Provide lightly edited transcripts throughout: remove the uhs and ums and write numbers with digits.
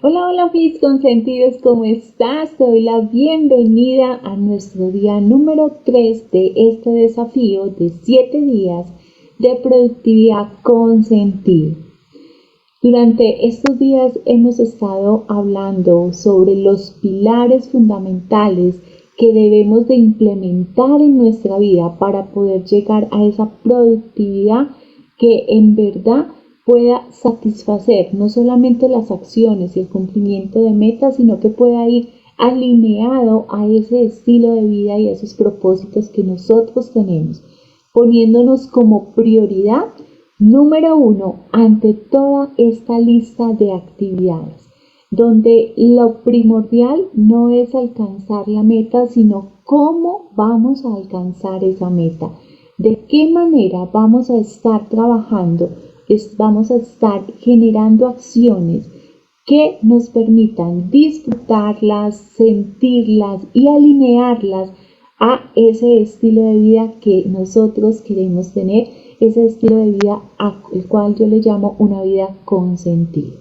Hola, hola, mis consentidos, ¿cómo estás? Te doy la bienvenida a nuestro día número 3 de este desafío de 7 días de productividad con sentido. Durante estos días hemos estado hablando sobre los pilares fundamentales que debemos de implementar en nuestra vida para poder llegar a esa productividad que en verdad pueda satisfacer no solamente las acciones y el cumplimiento de metas, sino que pueda ir alineado a ese estilo de vida y a esos propósitos que nosotros tenemos, poniéndonos como prioridad número uno ante toda esta lista de actividades, donde lo primordial no es alcanzar la meta, sino cómo vamos a alcanzar esa meta, de qué manera vamos a estar trabajando, vamos a estar generando acciones que nos permitan disfrutarlas, sentirlas y alinearlas a ese estilo de vida que nosotros queremos tener, ese estilo de vida al cual yo le llamo una vida con sentido.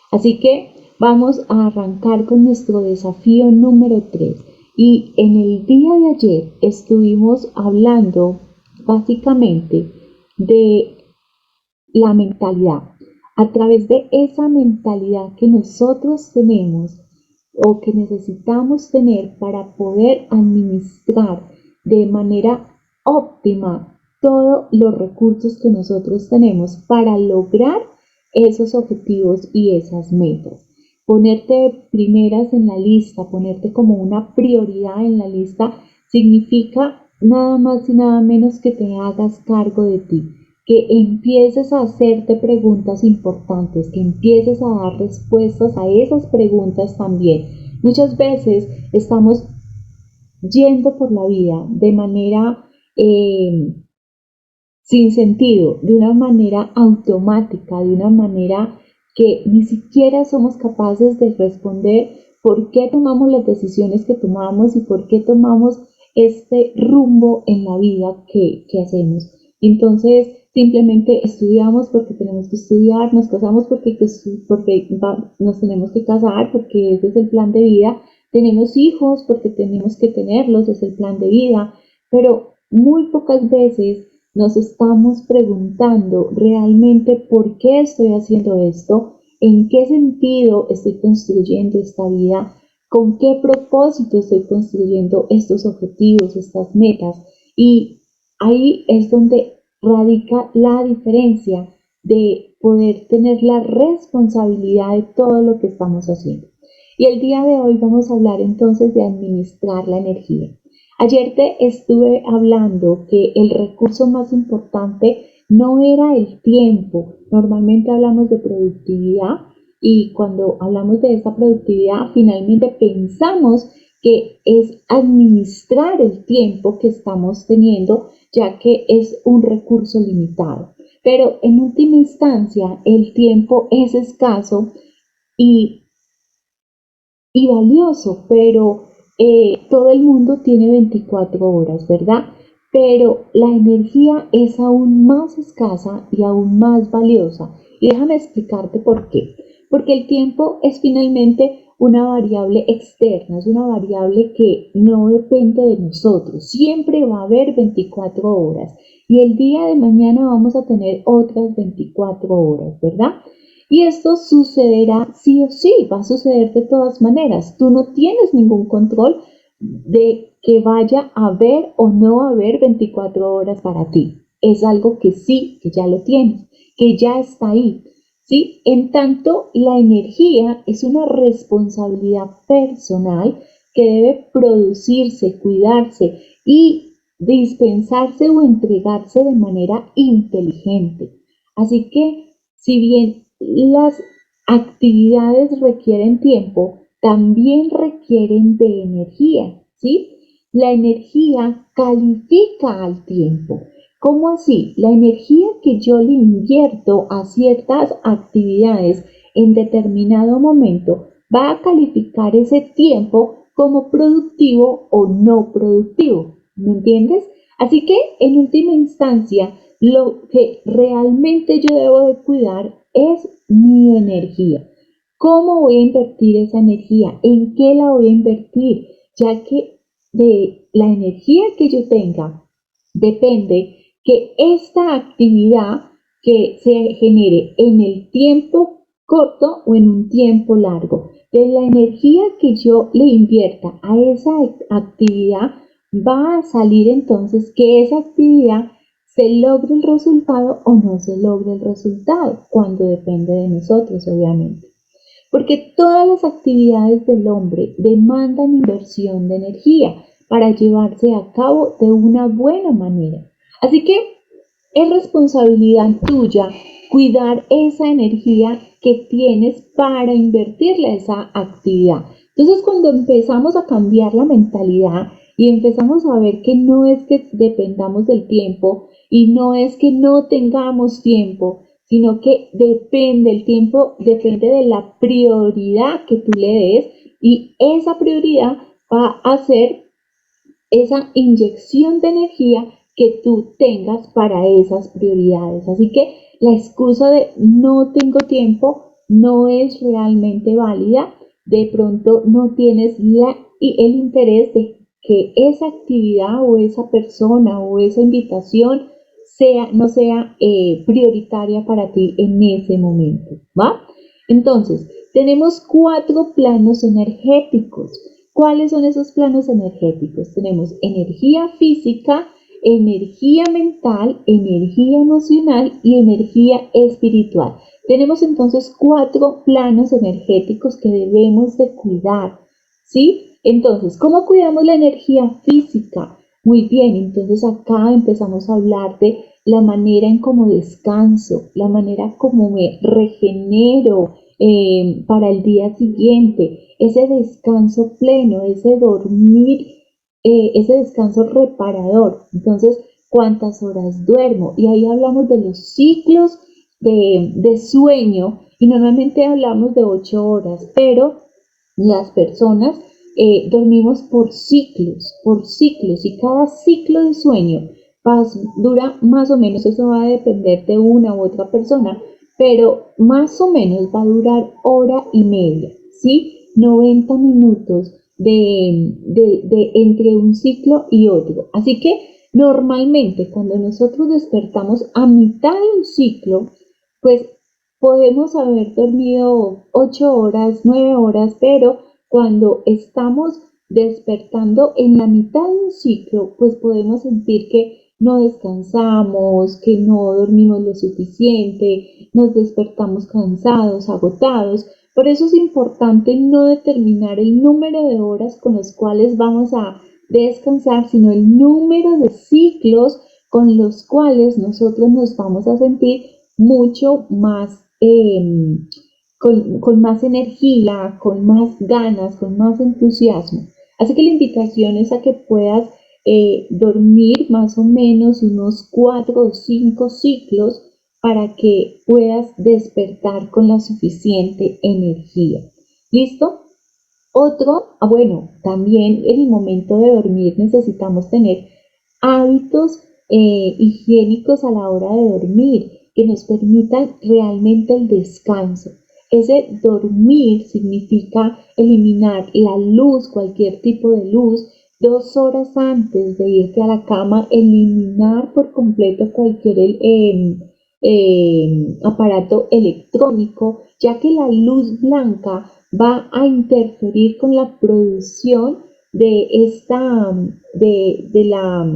Así que vamos a arrancar con nuestro desafío número 3. Y en el día de ayer estuvimos hablando básicamente de la mentalidad. A través de esa mentalidad que nosotros tenemos o que necesitamos tener para poder administrar de manera óptima todos los recursos que nosotros tenemos para lograr esos objetivos y esas metas. Ponerte primeras en la lista, ponerte como una prioridad en la lista, significa nada más y nada menos que te hagas cargo de ti, que empieces a hacerte preguntas importantes, que empieces a dar respuestas a esas preguntas también. Muchas veces estamos yendo por la vida de manera sin sentido, de una manera automática, de una manera que ni siquiera somos capaces de responder por qué tomamos las decisiones que tomamos y por qué tomamos este rumbo en la vida que hacemos. Entonces, simplemente estudiamos porque tenemos que estudiar, nos casamos porque nos tenemos que casar, porque ese es el plan de vida, tenemos hijos porque tenemos que tenerlos, es el plan de vida, pero muy pocas veces nos estamos preguntando realmente por qué estoy haciendo esto, en qué sentido estoy construyendo esta vida, con qué propósito estoy construyendo estos objetivos, estas metas. Y ahí es donde radica la diferencia de poder tener la responsabilidad de todo lo que estamos haciendo. Y el día de hoy vamos a hablar entonces de administrar la energía. Ayer te estuve hablando que el recurso más importante no era el tiempo. Normalmente hablamos de productividad y cuando hablamos de esa productividad finalmente pensamos que es administrar el tiempo que estamos teniendo, ya que es un recurso limitado. Pero en última instancia el tiempo es escaso y valioso, pero todo el mundo tiene 24 horas, ¿verdad? Pero la energía es aún más escasa y aún más valiosa. Y déjame explicarte por qué. Porque el tiempo es finalmente una variable externa, es una variable que no depende de nosotros. Siempre va a haber 24 horas y el día de mañana vamos a tener otras 24 horas, ¿verdad? Y esto sucederá sí o sí, va a suceder de todas maneras. Tú no tienes ningún control de que vaya a haber o no haber 24 horas para ti. Es algo que sí, que ya lo tienes, que ya está ahí. ¿Sí? En tanto, la energía es una responsabilidad personal que debe producirse, cuidarse y dispensarse o entregarse de manera inteligente. Así que, si bien las actividades requieren tiempo, también requieren de energía, ¿sí? La energía califica al tiempo. ¿Cómo así? La energía que yo le invierto a ciertas actividades en determinado momento va a calificar ese tiempo como productivo o no productivo. ¿Me entiendes? Así que en última instancia, lo que realmente yo debo de cuidar es mi energía. ¿Cómo voy a invertir esa energía? ¿En qué la voy a invertir? Ya que de la energía que yo tenga depende que esta actividad que se genere en el tiempo corto o en un tiempo largo. De la energía que yo le invierta a esa actividad va a salir entonces que esa actividad se logre el resultado o no se logre el resultado, cuando depende de nosotros, obviamente. Porque todas las actividades del hombre demandan inversión de energía para llevarse a cabo de una buena manera. Así que es responsabilidad tuya cuidar esa energía que tienes para invertirle a esa actividad. Entonces, cuando empezamos a cambiar la mentalidad y empezamos a ver que no es que dependamos del tiempo y no es que no tengamos tiempo, sino que depende, el tiempo depende de la prioridad que tú le des, y esa prioridad va a ser esa inyección de energía que tú tengas para esas prioridades. Así que la excusa de no tengo tiempo no es realmente válida. De pronto no tienes el interés de que esa actividad o esa persona o esa invitación no sea prioritaria para ti en ese momento, ¿va? Entonces, tenemos 4 planos energéticos. ¿Cuáles son esos planos energéticos? Tenemos energía física, energía mental, energía emocional y energía espiritual. Tenemos entonces 4 planos energéticos que debemos de cuidar, ¿sí? Entonces, ¿cómo cuidamos la energía física? Muy bien, entonces acá empezamos a hablar de la manera en cómo descanso, la manera como me regenero para el día siguiente, ese descanso pleno, ese dormir, ese descanso reparador. Entonces, ¿cuántas horas duermo? Y ahí hablamos de los ciclos de sueño, y normalmente hablamos de 8 horas, pero las personas dormimos por ciclos, y cada ciclo de sueño dura más o menos, eso va a depender de una u otra persona, pero más o menos va a durar hora y media, ¿sí? 90 minutos de entre un ciclo y otro. Así que normalmente cuando nosotros despertamos a mitad de un ciclo, pues podemos haber dormido 8 horas, 9 horas, pero cuando estamos despertando en la mitad de un ciclo, pues podemos sentir que no descansamos, que no dormimos lo suficiente, nos despertamos cansados, agotados. Por eso es importante no determinar el número de horas con los cuales vamos a descansar, sino el número de ciclos con los cuales nosotros nos vamos a sentir mucho más, con más energía, con más ganas, con más entusiasmo. Así que la invitación es a que puedas dormir más o menos unos 4 o 5 ciclos para que puedas despertar con la suficiente energía. ¿Listo? Bueno, también en el momento de dormir necesitamos tener hábitos higiénicos a la hora de dormir que nos permitan realmente el descanso. Ese dormir significa eliminar la luz, cualquier tipo de luz, 2 horas antes de irte a la cama, eliminar por completo cualquier aparato electrónico, ya que la luz blanca va a interferir con la producción de la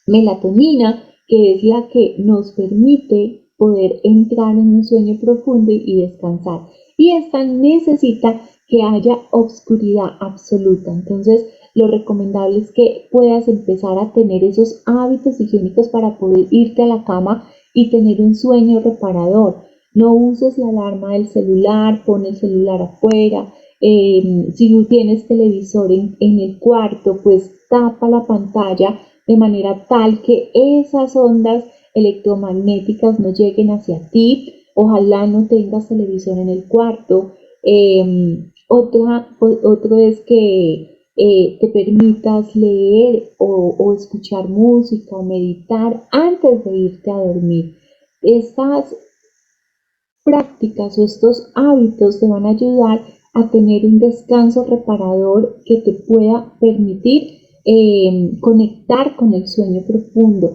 melatonina, que es la que nos permite poder entrar en un sueño profundo y descansar. Y esta necesita que haya oscuridad absoluta. Entonces, lo recomendable es que puedas empezar a tener esos hábitos higiénicos para poder irte a la cama y tener un sueño reparador. No uses la alarma del celular, pon el celular afuera. Si no tienes televisor en el cuarto, pues tapa la pantalla de manera tal que esas ondas electromagnéticas no lleguen hacia ti. Ojalá no tengas televisor en el cuarto. Otro es que te permitas leer o escuchar música o meditar antes de irte a dormir. Estas prácticas o estos hábitos te van a ayudar a tener un descanso reparador que te pueda permitir conectar con el sueño profundo.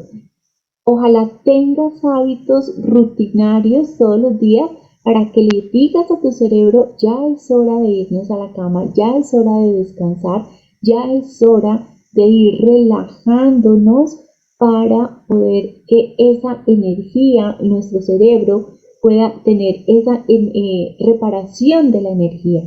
Ojalá tengas hábitos rutinarios todos los días para que le digas a tu cerebro, ya es hora de irnos a la cama, ya es hora de descansar, ya es hora de ir relajándonos para poder que esa energía, nuestro cerebro, pueda tener esa reparación de la energía.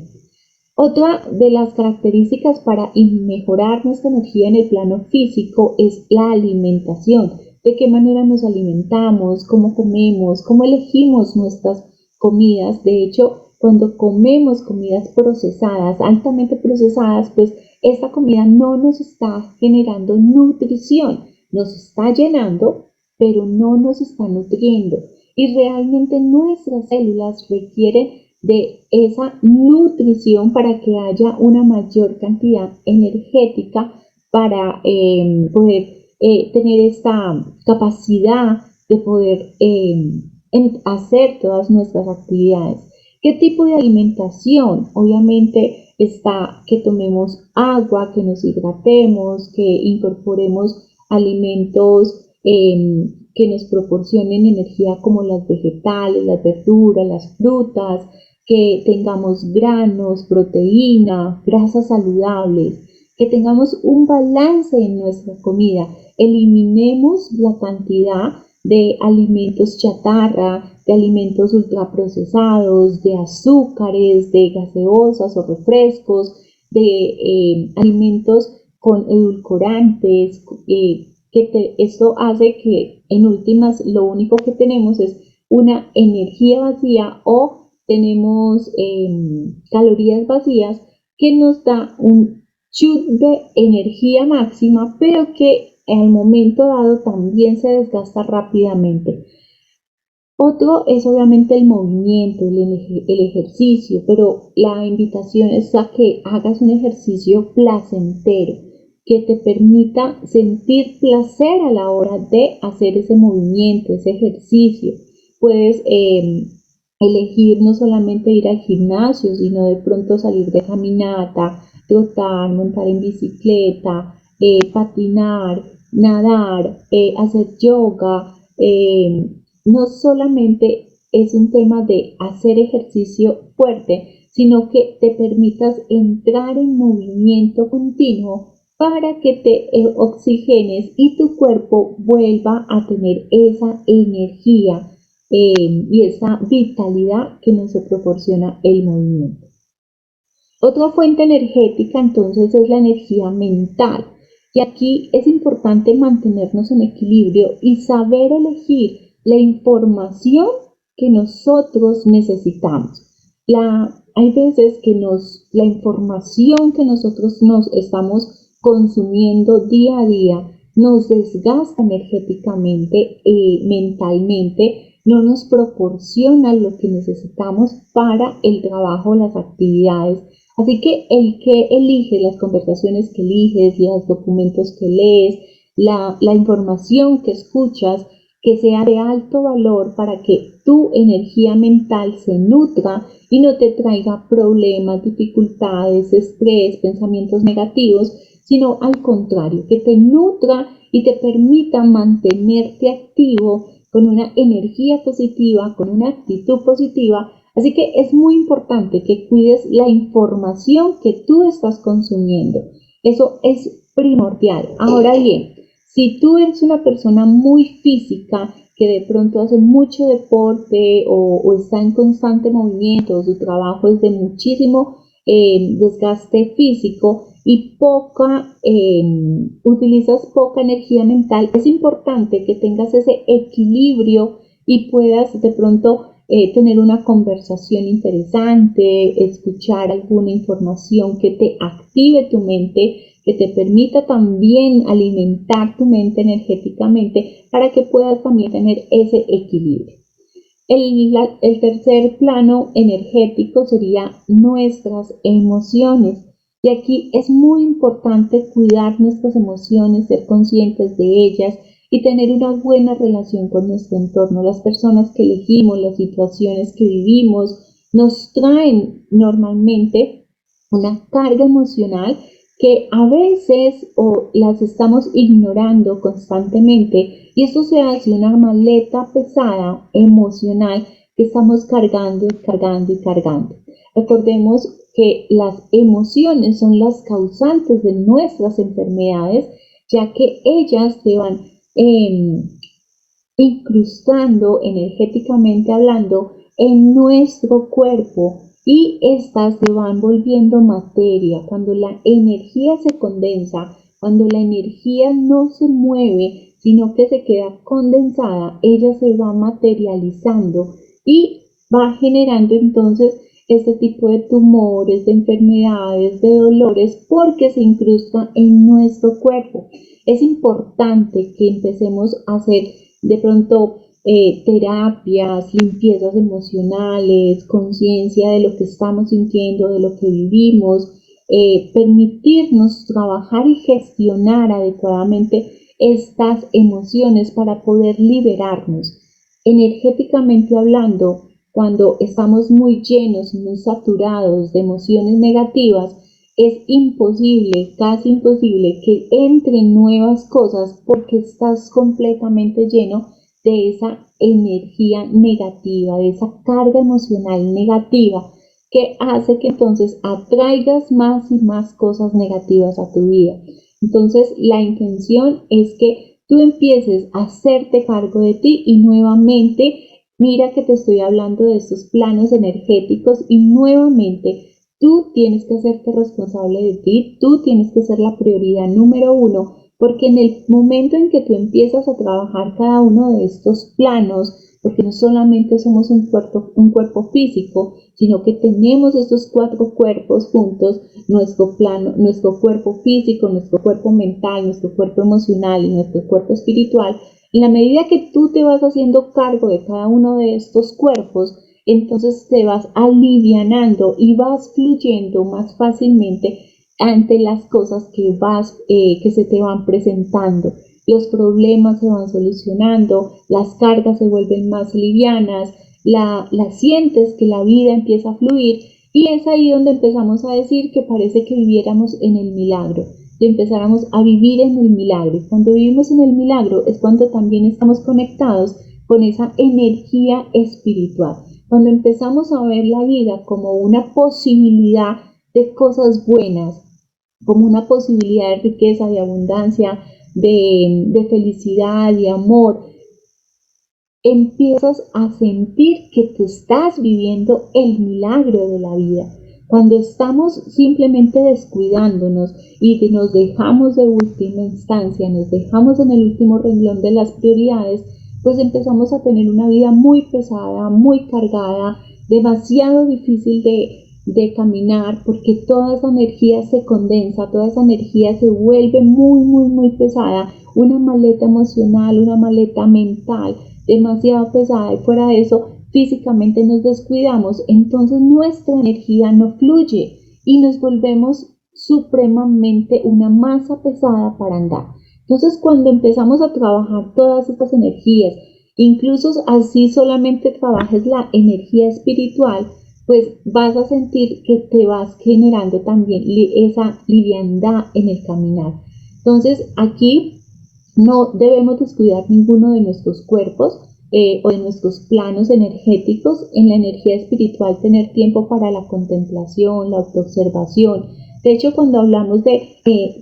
Otra de las características para mejorar nuestra energía en el plano físico es la alimentación. De qué manera nos alimentamos, cómo comemos, cómo elegimos nuestras comidas. De hecho, cuando comemos comidas procesadas, altamente procesadas, pues esta comida no nos está generando nutrición, nos está llenando, pero no nos está nutriendo. Y realmente nuestras células requieren de esa nutrición para que haya una mayor cantidad energética para poder tener esta capacidad de poder hacer todas nuestras actividades. ¿Qué tipo de alimentación? Obviamente está que tomemos agua, que nos hidratemos, que incorporemos alimentos que nos proporcionen energía como las vegetales, las verduras, las frutas, que tengamos granos, proteína, grasas saludables, que tengamos un balance en nuestra comida. Eliminemos la cantidad de alimentos chatarra, de alimentos ultraprocesados, de azúcares, de gaseosas o refrescos, de alimentos con edulcorantes, esto hace que en últimas lo único que tenemos es una energía vacía o tenemos calorías vacías que nos da un chute de energía máxima, pero que al momento dado también se desgasta rápidamente. Otro es obviamente el movimiento, el ejercicio, pero la invitación es a que hagas un ejercicio placentero, que te permita sentir placer a la hora de hacer ese movimiento, ese ejercicio. Puedes elegir no solamente ir al gimnasio, sino de pronto salir de caminata, trotar, montar en bicicleta, patinar, nadar, hacer yoga. No solamente es un tema de hacer ejercicio fuerte, sino que te permitas entrar en movimiento continuo para que te oxigenes y tu cuerpo vuelva a tener esa energía y esa vitalidad que nos proporciona el movimiento. Otra fuente energética entonces es la energía mental. Y aquí es importante mantenernos en equilibrio y saber elegir la información que nosotros necesitamos. Hay veces que la información que nosotros nos estamos consumiendo día a día nos desgasta energéticamente, mentalmente, no nos proporciona lo que necesitamos para el trabajo, las actividades. Así que el que elige, las conversaciones que eliges, los documentos que lees, la información que escuchas, que sea de alto valor para que tu energía mental se nutra y no te traiga problemas, dificultades, estrés, pensamientos negativos, sino al contrario, que te nutra y te permita mantenerte activo con una energía positiva, con una actitud positiva. Así que es muy importante que cuides la información que tú estás consumiendo. Eso es primordial. Ahora bien, si tú eres una persona muy física, que de pronto hace mucho deporte o está en constante movimiento, su trabajo es de muchísimo desgaste físico y utilizas poca energía mental, es importante que tengas ese equilibrio y puedas de pronto tener una conversación interesante, escuchar alguna información que te active tu mente, que te permita también alimentar tu mente energéticamente para que puedas también tener ese equilibrio. El tercer plano energético sería nuestras emociones. Y aquí es muy importante cuidar nuestras emociones, ser conscientes de ellas y tener una buena relación con nuestro entorno. Las personas que elegimos, las situaciones que vivimos, nos traen normalmente una carga emocional que a veces o las estamos ignorando constantemente y eso se hace una maleta pesada emocional que estamos cargando y cargando y cargando. Recordemos que las emociones son las causantes de nuestras enfermedades, ya que ellas se van incrustando energéticamente hablando en nuestro cuerpo y estas se van volviendo materia. Cuando la energía se condensa, cuando la energía no se mueve, sino que se queda condensada, ella se va materializando y va generando entonces este tipo de tumores, de enfermedades, de dolores, porque se incrusta en nuestro cuerpo. Es importante que empecemos a hacer de pronto terapias, limpiezas emocionales, conciencia de lo que estamos sintiendo, de lo que vivimos, permitirnos trabajar y gestionar adecuadamente estas emociones para poder liberarnos. Energéticamente hablando, cuando estamos muy llenos, muy saturados de emociones negativas, es imposible, casi imposible que entren nuevas cosas porque estás completamente lleno de esa energía negativa, de esa carga emocional negativa que hace que entonces atraigas más y más cosas negativas a tu vida. Entonces la intención es que tú empieces a hacerte cargo de ti y nuevamente mira que te estoy hablando de estos planos energéticos y nuevamente tú tienes que hacerte responsable de ti, tú tienes que ser la prioridad número uno, porque en el momento en que tú empiezas a trabajar cada uno de estos planos, porque no solamente somos un cuerpo físico, sino que tenemos estos 4 cuerpos juntos, nuestro cuerpo físico, nuestro cuerpo mental, nuestro cuerpo emocional y nuestro cuerpo espiritual. En la medida que tú te vas haciendo cargo de cada uno de estos cuerpos, entonces te vas alivianando y vas fluyendo más fácilmente ante las cosas que se te van presentando. Los problemas se van solucionando, las cargas se vuelven más livianas, la sientes que la vida empieza a fluir y es ahí donde empezamos a decir que parece que viviéramos en el milagro, que empezáramos a vivir en el milagro. Y cuando vivimos en el milagro es cuando también estamos conectados con esa energía espiritual. Cuando empezamos a ver la vida como una posibilidad de cosas buenas, como una posibilidad de riqueza, de abundancia, de felicidad, de amor, empiezas a sentir que tú estás viviendo el milagro de la vida. Cuando estamos simplemente descuidándonos y nos dejamos de última instancia, nos dejamos en el último renglón de las prioridades, pues empezamos a tener una vida muy pesada, muy cargada, demasiado difícil de caminar porque toda esa energía se condensa, toda esa energía se vuelve muy, muy, muy pesada, una maleta emocional, una maleta mental demasiado pesada y fuera de eso físicamente nos descuidamos, entonces nuestra energía no fluye y nos volvemos supremamente una masa pesada para andar. Entonces cuando empezamos a trabajar todas estas energías, incluso así solamente trabajes la energía espiritual, pues vas a sentir que te vas generando también esa liviandad en el caminar. Entonces aquí no debemos descuidar ninguno de nuestros cuerpos o de nuestros planos energéticos. En la energía espiritual tener tiempo para la contemplación, la autoobservación. De hecho, cuando hablamos de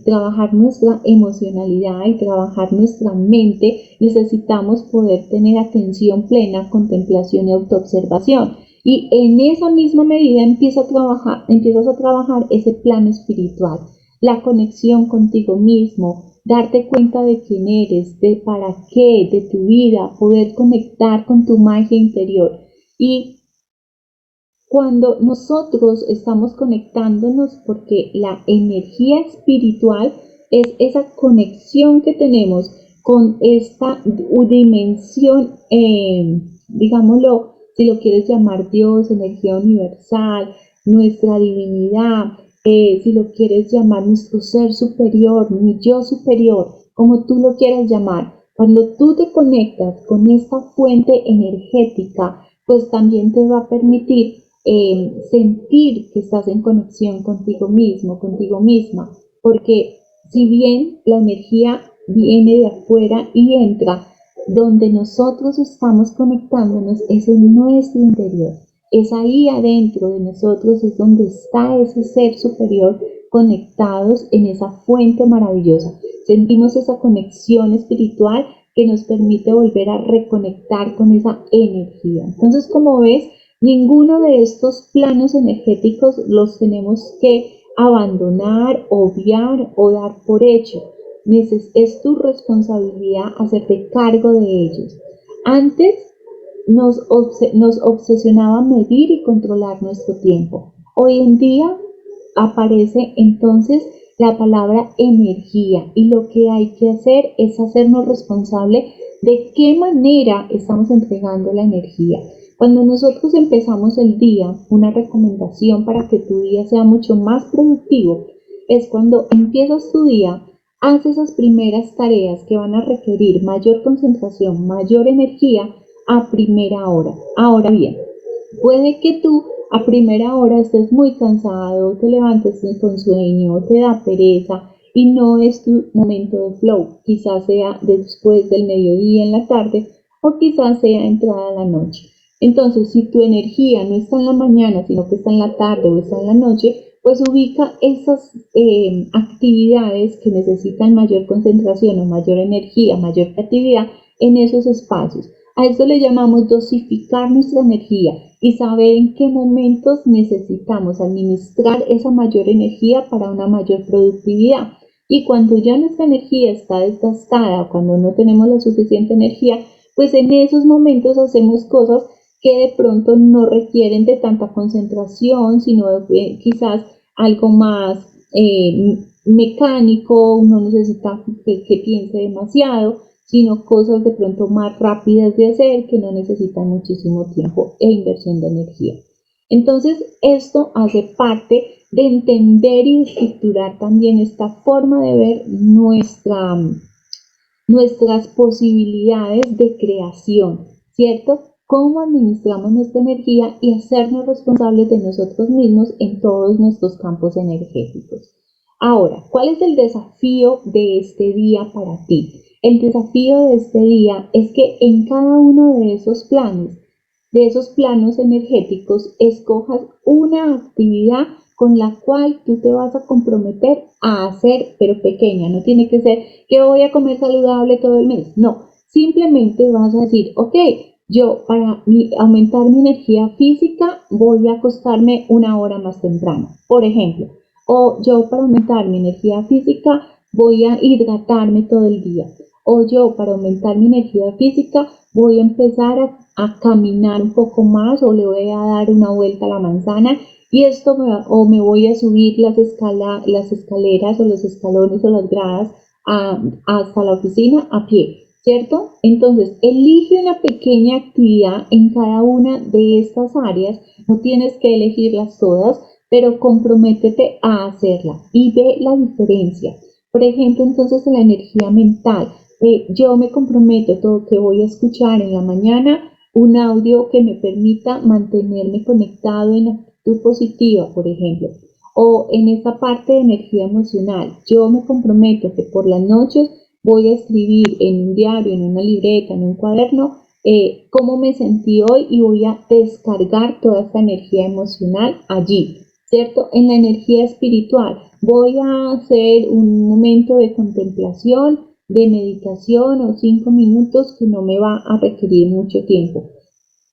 trabajar nuestra emocionalidad y trabajar nuestra mente, necesitamos poder tener atención plena, contemplación y autoobservación. Y en esa misma medida empiezas a trabajar ese plano espiritual, la conexión contigo mismo, darte cuenta de quién eres, de para qué, de tu vida, poder conectar con tu magia interior. Y cuando nosotros estamos conectándonos, porque la energía espiritual es esa conexión que tenemos con esta dimensión, digámoslo, si lo quieres llamar Dios, energía universal, nuestra divinidad, si lo quieres llamar nuestro ser superior, mi yo superior, como tú lo quieras llamar, Cuando tú te conectas con esta fuente energética, pues también te va a permitir sentir que estás en conexión contigo mismo, contigo misma, porque si bien la energía viene de afuera y entra, donde nosotros estamos conectándonos es en nuestro interior. Es ahí adentro de nosotros, es donde está ese ser superior conectados en esa fuente maravillosa. Sentimos esa conexión espiritual que nos permite volver a reconectar con esa energía. Entonces, como ves, ninguno de estos planos energéticos los tenemos que abandonar, obviar o dar por hecho. Es tu responsabilidad hacerte cargo de ellos. Antes nos obsesionaba medir y controlar nuestro tiempo. Hoy en día aparece entonces la palabra energía y lo que hay que hacer es hacernos responsable de qué manera estamos entregando la energía. Cuando nosotros empezamos el día, una recomendación para que tu día sea mucho más productivo es cuando empiezas tu día, haz esas primeras tareas que van a requerir mayor concentración, mayor energía a primera hora. Ahora bien, puede que tú a primera hora estés muy cansado, te levantes con sueño, te da pereza y no es tu momento de flow. Quizás sea después del mediodía en la tarde o quizás sea entrada la noche. Entonces, si tu energía no está en la mañana, sino que está en la tarde o está en la noche, pues ubica esas actividades que necesitan mayor concentración o mayor energía, mayor creatividad en esos espacios. A esto le llamamos dosificar nuestra energía y saber en qué momentos necesitamos administrar esa mayor energía para una mayor productividad. Y cuando ya nuestra energía está desgastada, cuando no tenemos la suficiente energía, pues en esos momentos hacemos cosas que de pronto no requieren de tanta concentración, sino quizás algo más mecánico, no necesita que piense demasiado, sino cosas de pronto más rápidas de hacer que no necesitan muchísimo tiempo e inversión de energía. Entonces, esto hace parte de entender y estructurar también esta forma de ver nuestras posibilidades de creación, ¿cierto? Cómo administramos nuestra energía y hacernos responsables de nosotros mismos en todos nuestros campos energéticos. Ahora, ¿cuál es el desafío de este día para ti? El desafío de este día es que en cada uno de esos planos energéticos, escojas una actividad con la cual tú te vas a comprometer a hacer, pero pequeña. No tiene que ser que voy a comer saludable todo el mes. No, simplemente vas a decir, ok, yo para aumentar mi energía física voy a acostarme una hora más temprano, por ejemplo. O yo para aumentar mi energía física voy a hidratarme todo el día. O yo para aumentar mi energía física voy a empezar a caminar un poco más o le voy a dar una vuelta a la manzana y esto o me voy a subir las escaleras o los escalones o las gradas hasta la oficina a pie, ¿cierto? Entonces, elige una pequeña actividad en cada una de estas áreas, no tienes que elegirlas todas, pero comprométete a hacerla y ve la diferencia. Por ejemplo, entonces en la energía mental, yo me comprometo todo que voy a escuchar en la mañana un audio que me permita mantenerme conectado en actitud positiva, por ejemplo. O en esta parte de energía emocional, yo me comprometo que por las noches voy a escribir en un diario, en una libreta, en un cuaderno, cómo me sentí hoy y voy a descargar toda esta energía emocional allí, ¿cierto? En la energía espiritual, voy a hacer un momento de contemplación, de meditación o 5 minutos que no me va a requerir mucho tiempo.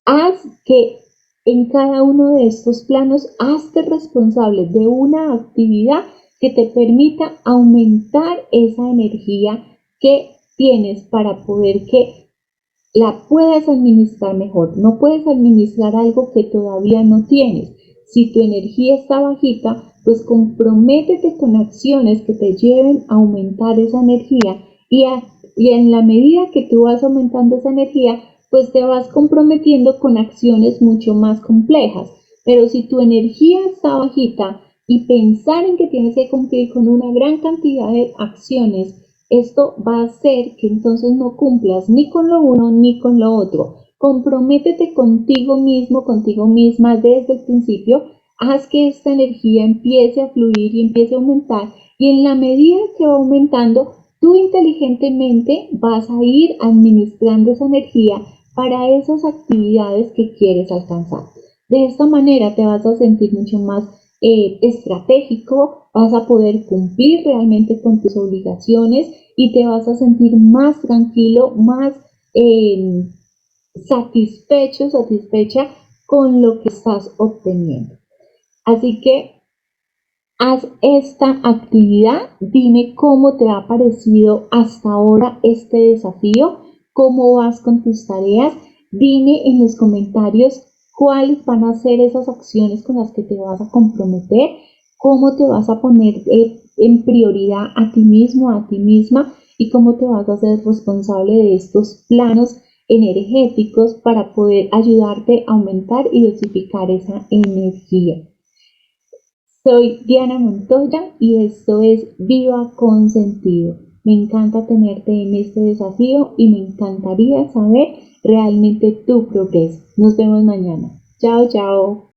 Haz que en cada uno de estos planos, hazte responsable de una actividad que te permita aumentar esa energía que tienes para poder que la puedas administrar mejor. No puedes administrar algo que todavía no tienes. Si tu energía está bajita, pues comprométete con acciones que te lleven a aumentar esa energía y en la medida que tú vas aumentando esa energía, pues te vas comprometiendo con acciones mucho más complejas. Pero si tu energía está bajita y pensar en que tienes que cumplir con una gran cantidad de acciones Esto va a hacer que entonces no cumplas ni con lo uno ni con lo otro. Comprométete contigo mismo, contigo misma desde el principio. Haz que esta energía empiece a fluir y empiece a aumentar. Y en la medida que va aumentando, tú inteligentemente vas a ir administrando esa energía para esas actividades que quieres alcanzar. De esta manera te vas a sentir mucho más estratégico, vas a poder cumplir realmente con tus obligaciones y te vas a sentir más tranquilo, más eh, satisfecho, satisfecha con lo que estás obteniendo. Así que haz esta actividad, dime cómo te ha parecido hasta ahora este desafío, cómo vas con tus tareas, dime en los comentarios cuáles van a ser esas acciones con las que te vas a comprometer, cómo te vas a poner en prioridad a ti mismo, a ti misma y cómo te vas a hacer responsable de estos planos energéticos para poder ayudarte a aumentar y dosificar esa energía. Soy Diana Montoya y esto es Viva con Sentido. Me encanta tenerte en este desafío y me encantaría saber realmente tu progreso. Nos vemos mañana. Chao, chao.